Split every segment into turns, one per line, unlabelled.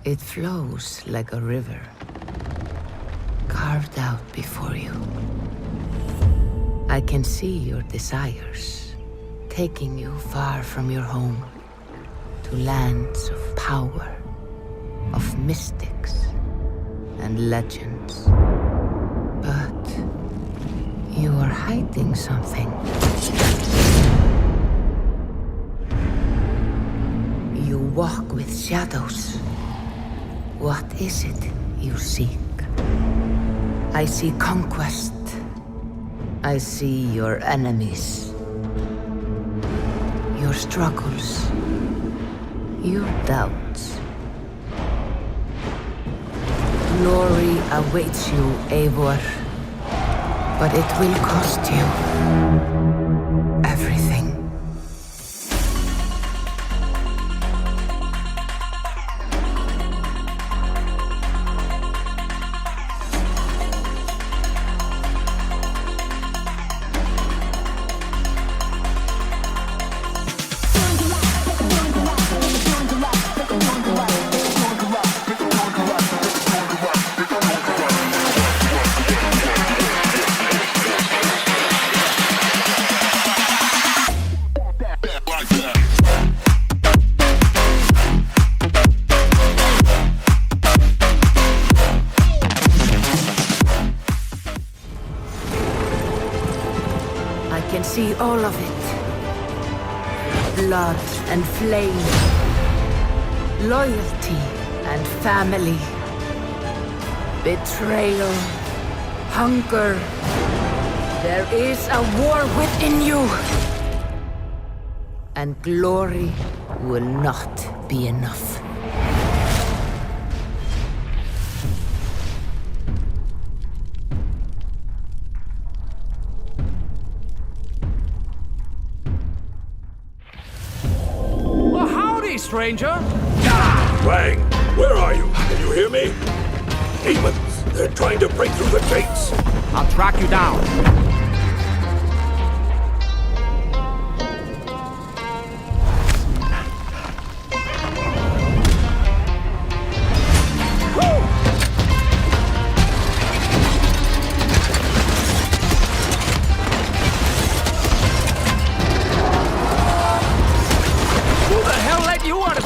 It flows like a river, carved out before you. I can see your desires, taking you far from your home, to lands of power, of mystics and legends. But you are hiding something. You walk with shadows. What is it you seek? I see conquest. I see your enemies. Your struggles. Your doubts. Glory awaits you, Eivor. But it will cost you everything. See all of it. Blood and flame. Loyalty and family. Betrayal. Hunger. There is a war within you. And glory will not be enough.
Stranger?
Wang, where are you? Can you hear me? Demons! They're trying to break through the gates!
I'll track you down.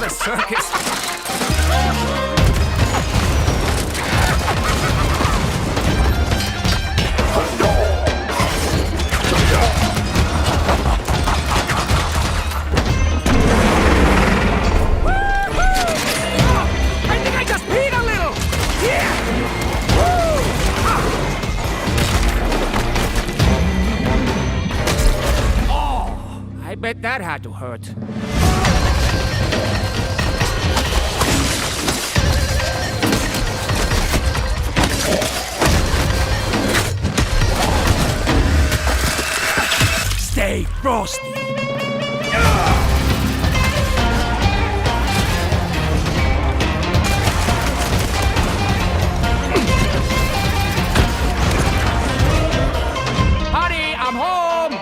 Circus.
I bet that had to hurt. Stay frosty. Honey, I'm home.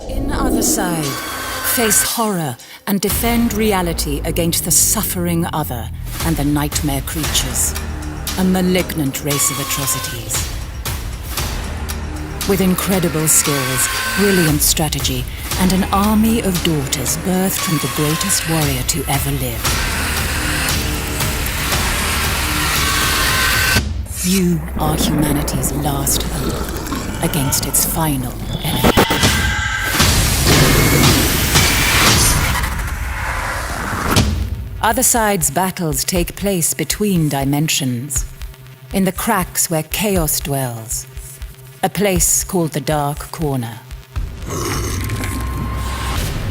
In Othercide, face horror and defend reality against the suffering other and the nightmare creatures. A malignant race of atrocities. With incredible skills, brilliant strategy, and an army of daughters birthed from the greatest warrior to ever live. You are humanity's last hope against its final enemy. Othercide's battles take place between dimensions, in the cracks where chaos dwells, a place called the Dark Corner.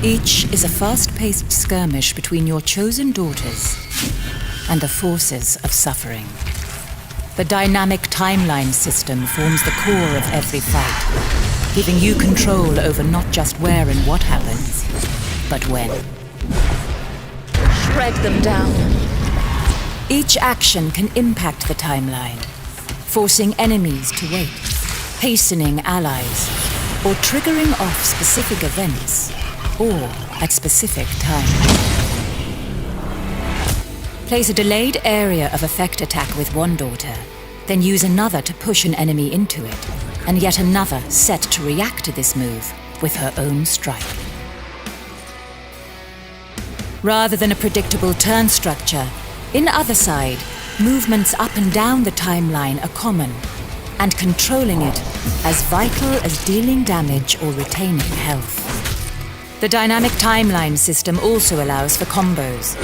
Each is a fast-paced skirmish between your chosen daughters and the forces of suffering. The dynamic timeline system forms the core of every fight, giving you control over not just where and what happens, but when.
Shred them down.
Each action can impact the timeline, forcing enemies to wait, hastening allies, or triggering off specific events, or at specific times. Place a delayed area of effect attack with one daughter, then use another to push an enemy into it, and yet another set to react to this move with her own strike. Rather than a predictable turn structure, in Othercide, movements up and down the timeline are common, and controlling it as vital as dealing damage or retaining health. The dynamic timeline system also allows for combos,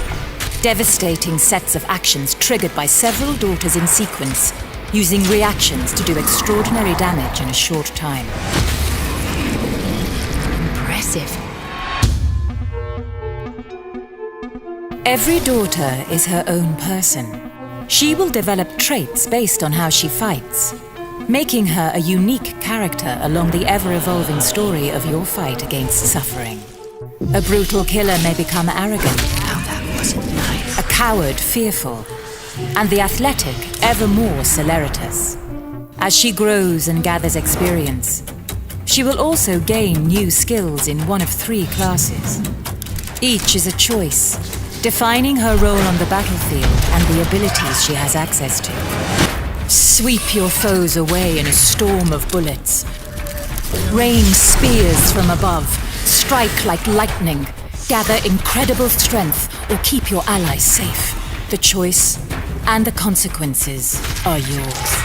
devastating sets of actions triggered by several daughters in sequence, using reactions to do extraordinary damage in a short time.
Impressive.
Every daughter is her own person. She will develop traits based on how she fights, making her a unique character along the ever-evolving story of your fight against suffering. A brutal killer may become arrogant, a coward fearful, and the athletic ever more celeritas. As she grows and gathers experience, she will also gain new skills in one of 3 classes. Each is a choice, defining her role on the battlefield and the abilities she has access to. Sweep your foes away in a storm of bullets. Rain spears from above, strike like lightning, gather incredible strength, or keep your allies safe. The choice and the consequences are yours.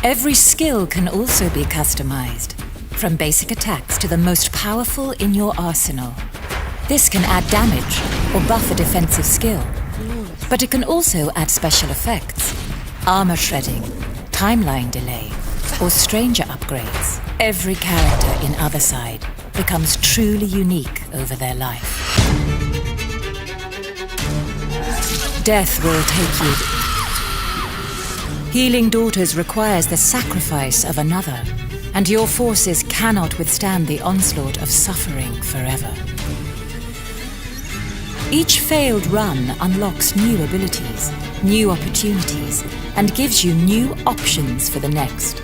Every skill can also be customized, from basic attacks to the most powerful in your arsenal. This can add damage or buff a defensive skill, but it can also add special effects, armor shredding, timeline delay, or stranger upgrades. Every character in Othercide becomes truly unique over their life. Death will take you. Healing daughters requires the sacrifice of another, and your forces cannot withstand the onslaught of suffering forever. Each failed run unlocks new abilities, new opportunities, and gives you new options for the next.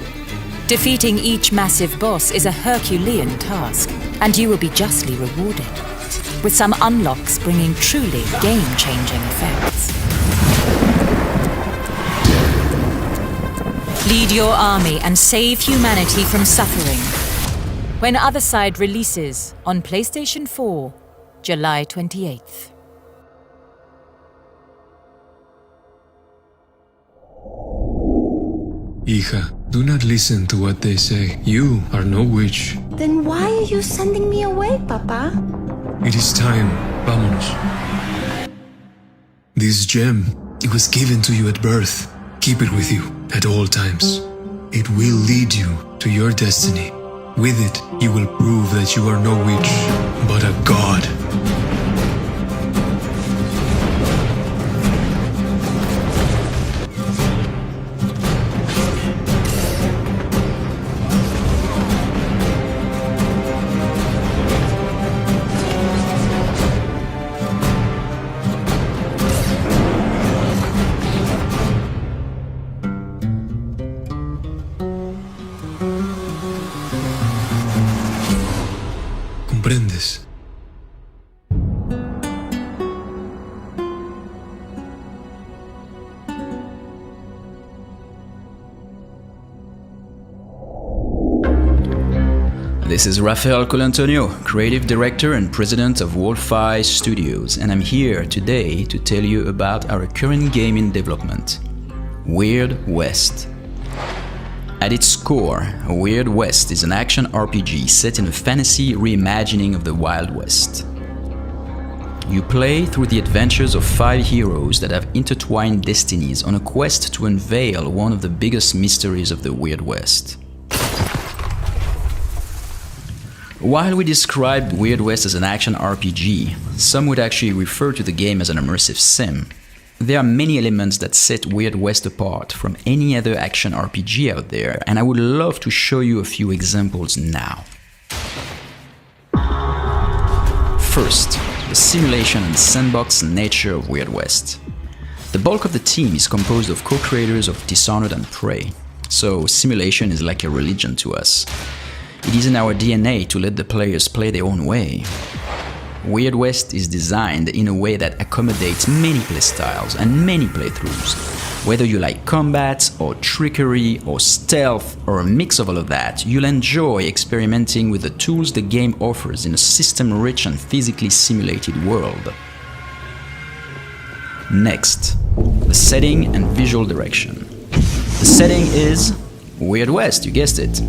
Defeating each massive boss is a Herculean task, and you will be justly rewarded, with some unlocks bringing truly game-changing effects. Lead your army and save humanity from suffering. When Othercide releases on PlayStation 4, July 28th.
Hija, do not listen to what they say. You are no witch.
Then why are you sending me away, Papa?
It is time. Vámonos. This gem, it was given to you at birth. Keep it with you at all times. It will lead you to your destiny. With it, you will prove that you are no witch, but a god. ¿Comprendes?
This is Rafael Colantonio, Creative Director and President of Wolf-Eye Studios, and I'm here today to tell you about our current game in development, Weird West. At its core, Weird West is an action RPG set in a fantasy reimagining of the Wild West. You play through the adventures of 5 heroes that have intertwined destinies on a quest to unveil one of the biggest mysteries of the Weird West. While we described Weird West as an action RPG, some would actually refer to the game as an immersive sim. There are many elements that set Weird West apart from any other action RPG out there, and I would love to show you a few examples now. First, the simulation and sandbox nature of Weird West. The bulk of the team is composed of co-creators of Dishonored and Prey, so simulation is like a religion to us. It is in our DNA to let the players play their own way. Weird West is designed in a way that accommodates many playstyles and many playthroughs. Whether you like combat, or trickery, or stealth, or a mix of all of that, you'll enjoy experimenting with the tools the game offers in a system-rich and physically simulated world. Next, the setting and visual direction. The setting is Weird West, you guessed it.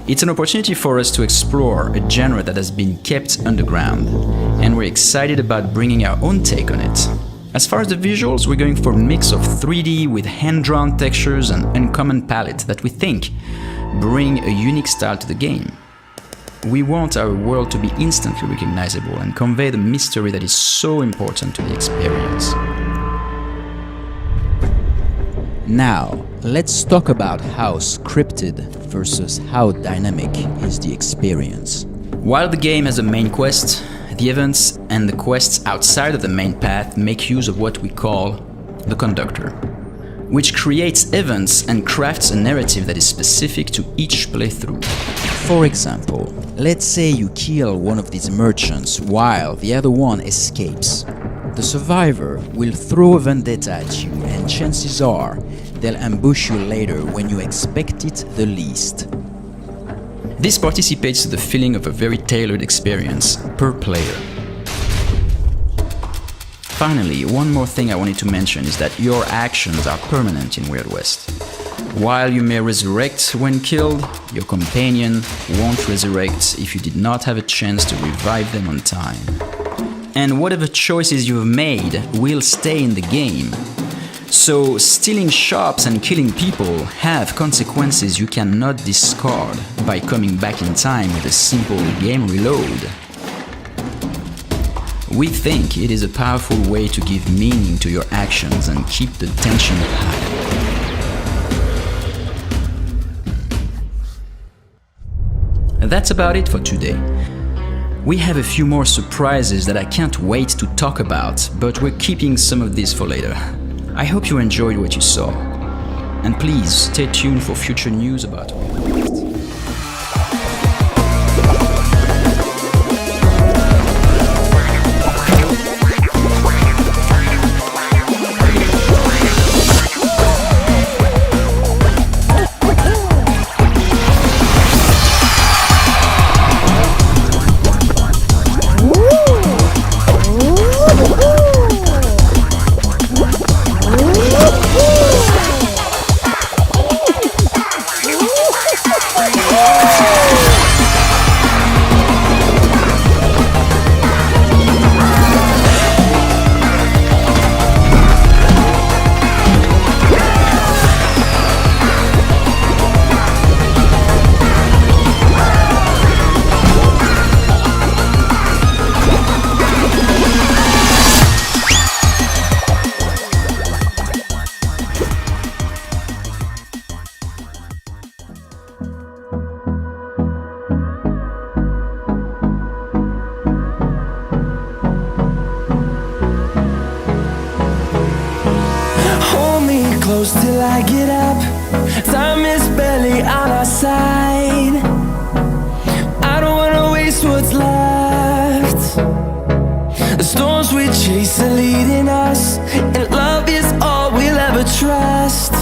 It's an opportunity for us to explore a genre that has been kept underground, and we're excited about bringing our own take on it. As far as the visuals, we're going for a mix of 3D with hand-drawn textures and uncommon palette that we think bring a unique style to the game. We want our world to be instantly recognizable and convey the mystery that is so important to the experience.
Now, let's talk about how scripted versus how dynamic is the experience.
While the game has a main quest, the events and the quests outside of the main path make use of what we call the conductor, which creates events and crafts a narrative that is specific to each playthrough.
For example, let's say you kill one of these merchants while the other one escapes. The survivor will throw a vendetta at you, and chances are they'll ambush you later when you expect it the least.
This participates to the feeling of a very tailored experience per player. Finally, one more thing I wanted to mention is that your actions are permanent in Weird West. While you may resurrect when killed, your companion won't resurrect if you did not have a chance to revive them on time. And whatever choices you've made will stay in the game. So stealing shops and killing people have consequences you cannot discard by coming back in time with a simple game reload. We think it is a powerful way to give meaning to your actions and keep the tension high. That's about it for today. We have a few more surprises that I can't wait to talk about, but we're keeping some of these for later. I hope you enjoyed what you saw, and please stay tuned for future news about Weird West.
Close till I get up. Time is barely on our side. I don't wanna waste what's left. The storms we chase are leading us, and love is all we'll ever trust.